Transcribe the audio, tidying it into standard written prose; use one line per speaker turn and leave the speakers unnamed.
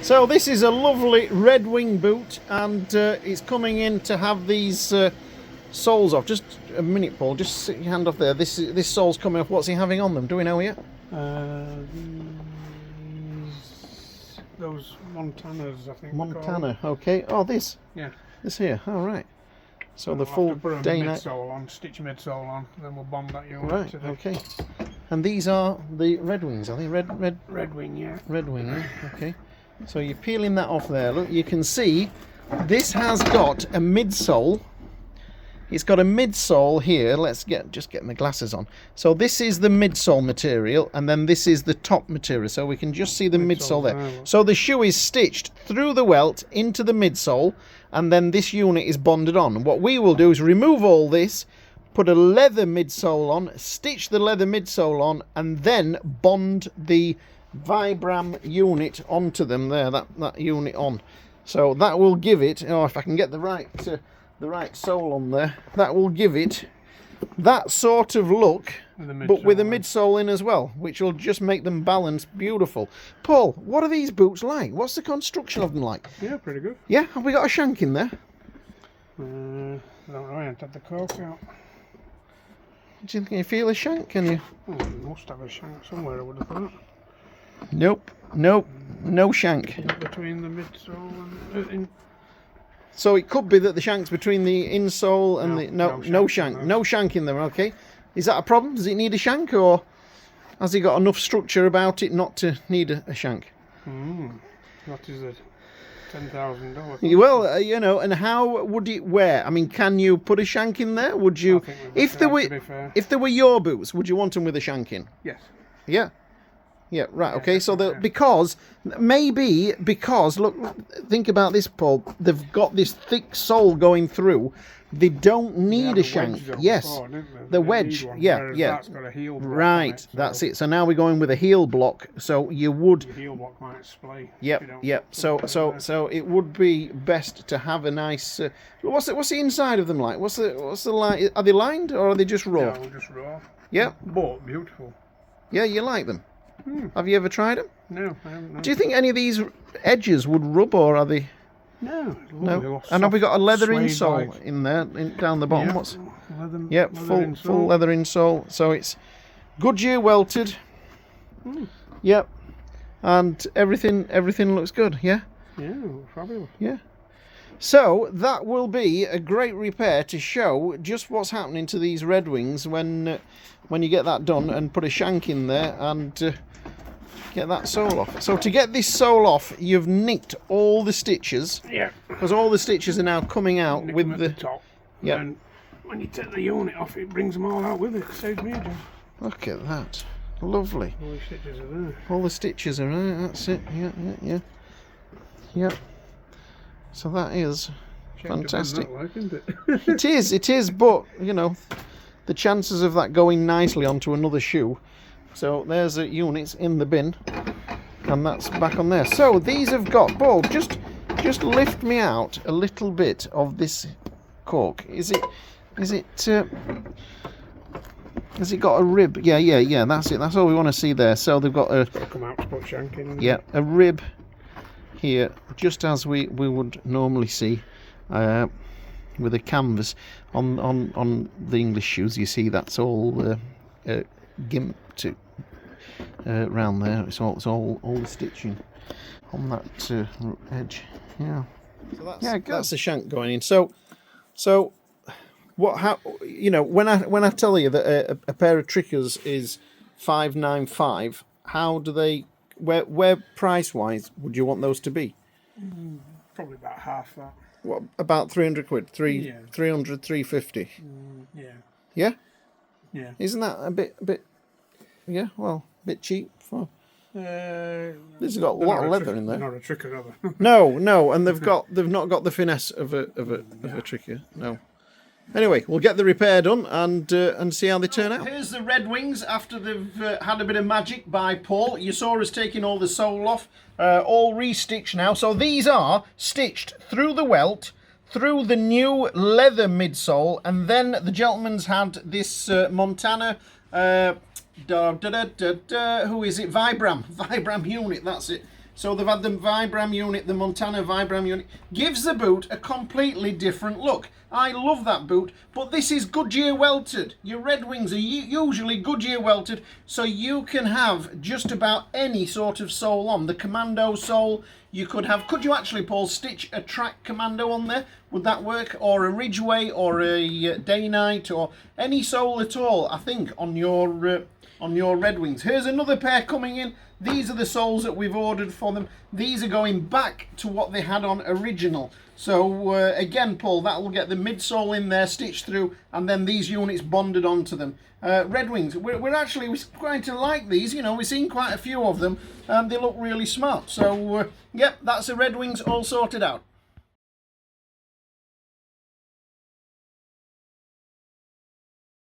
So this is a lovely red wing boot, and it's coming in to have these soles off. Just a minute, Paul. Just sit your hand off there. This sole's coming off. What's he having on them? Do we know yet?
Those Montanas, I think.
Montana. Okay. Oh, this.
Yeah.
This here. All right. So
we'll
the full
have to put a
day
midsole on, stitch a midsole on, and then we'll bond that unit.
Right.
To the
Okay. And these are the red wings, are they? Red
wing, yeah.
Red wing. Yeah. Okay. So you're peeling that off there. Look, you can see this has got a midsole. It's got a midsole here. Let's just get my glasses on. So this is the midsole material, and then this is the top material. So we can just see the midsole there. So the shoe is stitched through the welt into the midsole, and then this unit is bonded on. And what we will do is remove all this, put a leather midsole on, stitch the leather midsole on, and then bond the Vibram unit onto them there, that unit on. So that will give it, oh, if I can get the right sole on there, that will give it that sort of look, but with a midsole in as well, which will just make them balance beautiful. Paul, what are these boots like? What's the construction of them like?
Yeah, pretty good.
Yeah, have we got a shank in there?
I don't know, I haven't had the cork out.
Do you think you feel a shank? Can you?
Oh, you must have a shank somewhere, I would have thought.
Nope, no shank.
Between the midsole and...
So it could be that the shank's between the insole and no shank. No shank in there, okay. Is that a problem? Does it need a shank, or has he got enough structure about it not to need a shank?
What is it? $10,000.
Well, you know, and how would it wear? I mean, can you put a shank in there? Would you, if they were your boots, would you want them with a shank in?
Yes.
Yeah. Yeah, right, okay, so because look, think about this, Paul, they've got this thick sole going through, they don't need a shank. Yes, the wedge, yeah.
That's got a heel block
right,
it, so
that's it. So now we're going with a heel block, so you would...
The heel block might splay.
Yep. So it would be best to have a nice... what's the inside of them like? What's the line? Are they lined, or are they just raw?
No, just raw.
Yeah.
But beautiful.
Yeah, you like them? Have you ever tried them?
No, I haven't.
Do you think any of these edges would rub, or are they?
No.
No. And have we got a leather insole in there, down the bottom?
Yep.
Full leather insole. So it's Goodyear welted. Yep. And everything looks good. Yeah.
Yeah, fabulous.
Yeah. So that will be a great repair to show just what's happening to these Red Wings when you get that done and put a shank in there and get that sole off. So to get this sole off, you've nicked all the stitches.
Yeah.
Because all the stitches are now coming out with the
top.
Yeah.
And when you take the unit off, it brings them all out with it. Saves me a job.
Look at that. Lovely.
All the stitches are there.
All the stitches are there. That's it. Yeah. So that is fantastic. It is, but you know, the chances of that going nicely onto another shoe. So there's the units in the bin, and that's back on there. So these have got, Paul, just lift me out a little bit of this cork. Has it got a rib? Yeah, that's it. That's all we want to see there. So they've got a
come out to put shank in.
Yeah, a rib here, just as we would normally see with a canvas on the English shoes. You see that's all gimped round there. It's all the stitching on that edge. Yeah. So that's the shank going in. So what? How, you know, when I tell you that a pair of trickers is $595, how do they? Where price wise would you want those to be?
Probably about half that.
What, about 300 quid? 300, 350? Yeah?
Yeah.
Isn't that a bit yeah, well, a bit cheap for... this has got a lot of leather in there.
Not a tricker, are they?
No, and they've not got the finesse of a tricker. No. Anyway, we'll get the repair done and see how they turn out. Here's the Red Wings after they've had a bit of magic by Paul. You saw us taking all the sole off, all restitched now. So these are stitched through the welt, through the new leather midsole, and then the gentleman's had this Montana, who is it? Vibram unit, that's it. So they've had the Vibram unit, the Montana Vibram unit. Gives the boot a completely different look. I love that boot, but this is Goodyear welted. Your Red Wings are usually Goodyear welted, so you can have just about any sort of sole on. The Commando sole, you could have, could you actually, Paul, stitch a track Commando on there? Would that work? Or a Ridgeway, or a Day-Night, or any sole at all, I think, on your Red Wings. Here's another pair coming in. These are the soles that we've ordered for them. These are going back to what they had on original. So again, Paul, that will get the midsole in there, stitched through, and then these units bonded onto them. Red Wings, we're quite to like these. You know, we've seen quite a few of them, and they look really smart. So yep, that's the Red Wings all sorted out.